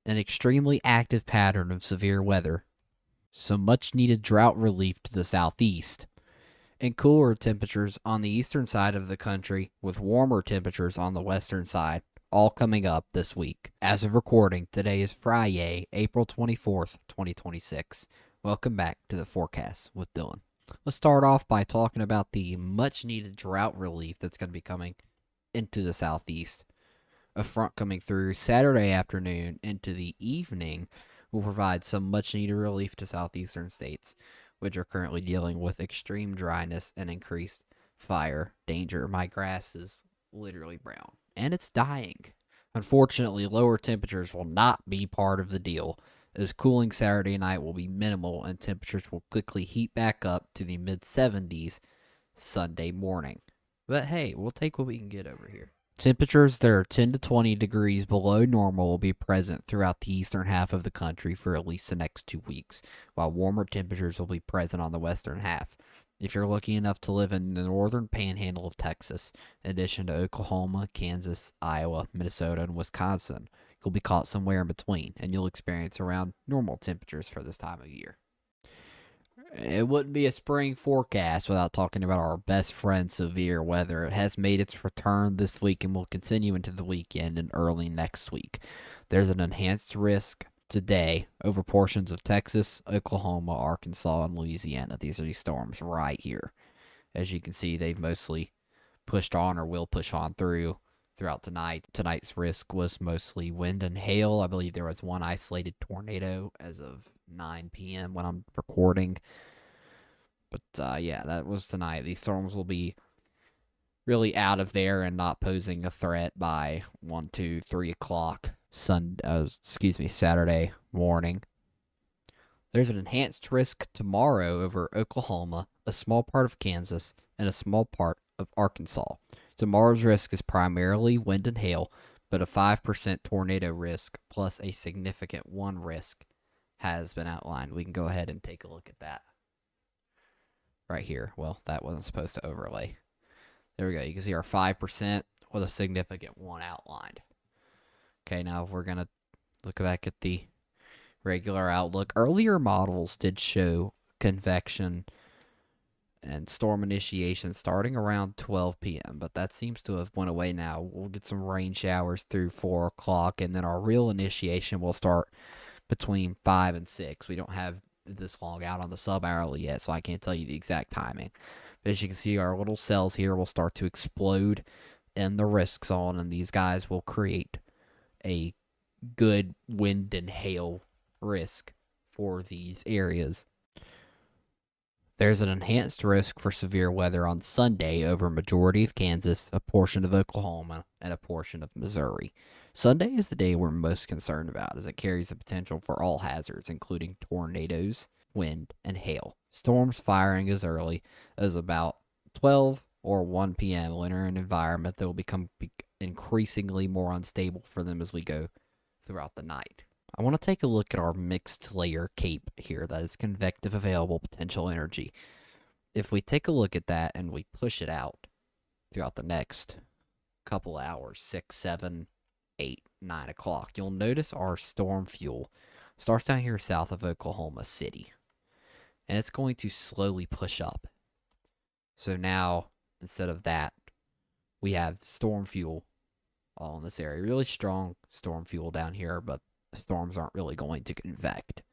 an extremely active pattern of severe weather, some much needed drought relief to the southeast, and cooler temperatures on the eastern side of the country with warmer temperatures on the western side, all coming up this week. As of recording, today is Friday, April 24th, 2026. Welcome back to the forecast with Dylan. Let's start off by talking about the much needed drought relief that's going to be coming into the southeast. A front coming through Saturday afternoon into the evening will provide some much needed relief to southeastern states, which are currently dealing with extreme dryness and increased fire danger. My grass is literally brown, and it's dying. Unfortunately, lower temperatures will not be part of the deal, as cooling Saturday night will be minimal and temperatures will quickly heat back up to the mid 70s Sunday morning. But hey, we'll take what we can get over here. Temperatures that are 10 to 20 degrees below normal will be present throughout the eastern half of the country for at least the next 2 weeks, while warmer temperatures will be present on the western half. If you're lucky enough to live in the northern panhandle of Texas, in addition to Oklahoma, Kansas, Iowa, Minnesota, and Wisconsin, you'll be caught somewhere in between, and you'll experience around normal temperatures for this time of year. It wouldn't be a spring forecast without talking about our best friend, severe weather. It has made its return this week and will continue into the weekend and early next week. There's an enhanced risk today over portions of Texas, Oklahoma, Arkansas, and Louisiana. These are these storms right here. As you can see, they've mostly pushed on or will push on throughout tonight. Tonight's risk was mostly wind and hail. I believe there was one isolated tornado as of 9 p.m. when I'm recording. But yeah, that was tonight. These storms will be really out of there and not posing a threat by 1, 2, 3 o'clock Saturday morning. There's an enhanced risk tomorrow over Oklahoma, a small part of Kansas, and a small part of Arkansas. Tomorrow's risk is primarily wind and hail, but a 5% tornado risk plus a significant one risk has been outlined. We can go ahead and take a look at that right here. Well, that wasn't supposed to overlay. There we go. You can see our 5% with a significant one outlined. Okay, now we're going to look back at the regular outlook. Earlier models did show convection and storm initiation starting around 12 p.m., but that seems to have went away now. We'll get some rain showers through 4 o'clock, and then our real initiation will start between 5 and 6. We don't have this long out on the sub-hourly yet, so I can't tell you the exact timing. But as you can see, our little cells here will start to explode in the risk zone, and these guys will create a good wind and hail risk for these areas. There's an enhanced risk for severe weather on Sunday over a majority of Kansas, a portion of Oklahoma, and a portion of Missouri. Sunday is the day we're most concerned about, as it carries the potential for all hazards, including tornadoes, wind, and hail. Storms firing as early as about 12 or 1 p.m. will enter an environment that will become increasingly more unstable for them as we go throughout the night. I want to take a look at our mixed layer cape here. That is convective available potential energy. If we take a look at that and we push it out throughout the next couple hours, 6, 7, 8, 9 o'clock, you'll notice our storm fuel starts down here south of Oklahoma City. And it's going to slowly push up. So now, instead of that, we have storm fuel all in this area. Really strong storm fuel down here, but storms aren't really going to convect.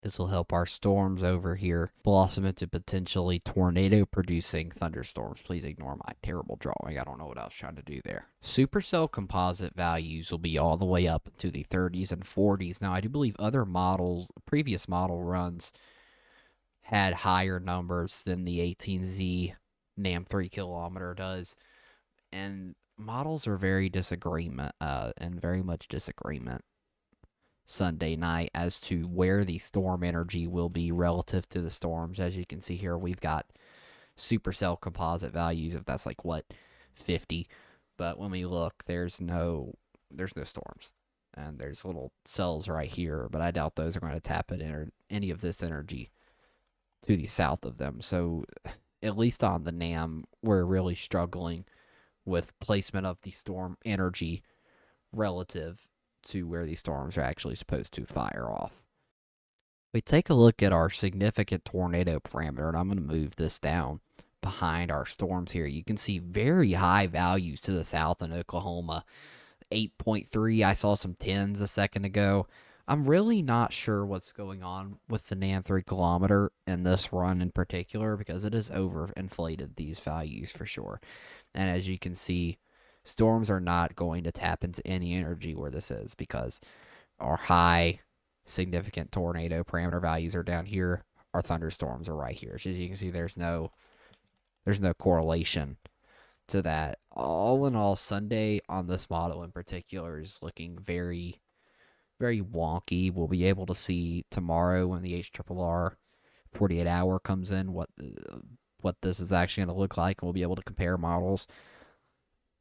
This will help our storms over here blossom into potentially tornado-producing thunderstorms. Please ignore my terrible drawing. I don't know what I was trying to do there. Supercell composite values will be all the way up into the 30s and 40s. Now, I do believe other models, previous model runs, had higher numbers than the 18Z NAM 3 kilometer does. And models are very very much disagreement Sunday night as to where the storm energy will be relative to the storms. As you can see here, we've got supercell composite values if that's like 50, but when we look, there's no storms, and there's little cells right here, but I doubt those are going to tap any of this energy to the south of them. So at least on the NAM, we're really struggling with placement of the storm energy relative to where these storms are actually supposed to fire off. We take a look at our significant tornado parameter, and I'm going to move this down behind our storms here. You can see very high values to the south in Oklahoma. 8.3. I saw some 10s a second ago. I'm really not sure what's going on with the NAM 3 kilometer in this run in particular because it is overinflated these values for sure. And as you can see, storms are not going to tap into any energy where this is because our high significant tornado parameter values are down here. Our thunderstorms are right here. So as you can see, there's no correlation to that. All in all, Sunday on this model in particular is looking very, very wonky. We'll be able to see tomorrow when the HRRR 48 hour comes in what this is actually going to look like, and we'll be able to compare models.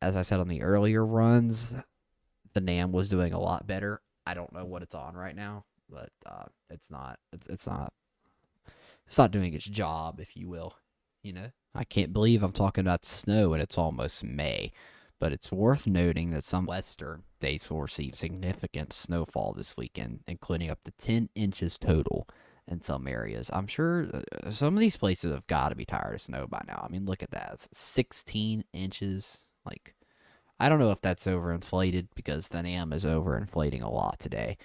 As I said on the earlier runs, the NAM was doing a lot better. I don't know what it's on right now, but it's not doing its job, if you will. I can't believe I'm talking about snow and it's almost May, but it's worth noting that some western states will receive significant snowfall this weekend, including up to 10 inches total in some areas. I'm sure some of these places have got to be tired of snow by now. I mean, look at that. It's 16 inches. Like, I don't know if that's overinflated because the NAM is overinflating a lot today.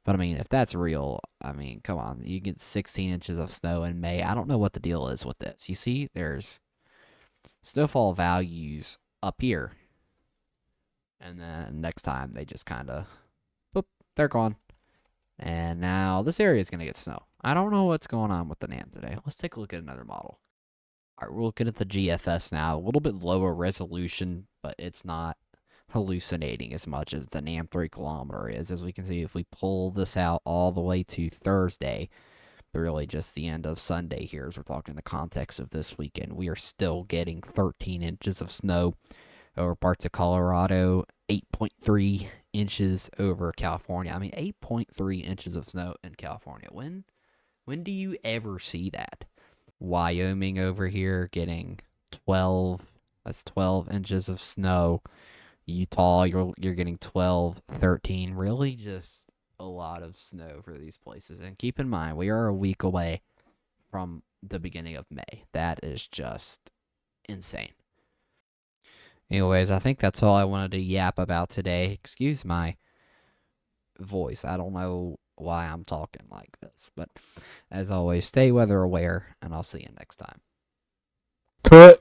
But, I mean, if that's real, I mean, come on. You get 16 inches of snow in May. I don't know what the deal is with this. You see, there's snowfall values up here. And then next time, they just kind of, boop, they're gone. And now this area is going to get snow. I don't know what's going on with the NAM today. Let's take a look at another model. All right, we're looking at the GFS now. A little bit lower resolution, but it's not hallucinating as much as the NAM 3 kilometer is. As we can see, if we pull this out all the way to Thursday, but really just the end of Sunday here, as we're talking in the context of this weekend, we are still getting 13 inches of snow over parts of Colorado, 8.3 inches over California. I mean, 8.3 inches of snow in California. When do you ever see that? Wyoming over here getting 12. That's 12 inches of snow. Utah, you're getting 12, 13. Really just a lot of snow for these places. And keep in mind, we are a week away from the beginning of May. That is just insane. Anyways, I think that's all I wanted to yap about today. Excuse my voice. I don't know why I'm talking like this. But as always, stay weather aware, and I'll see you next time. Cut.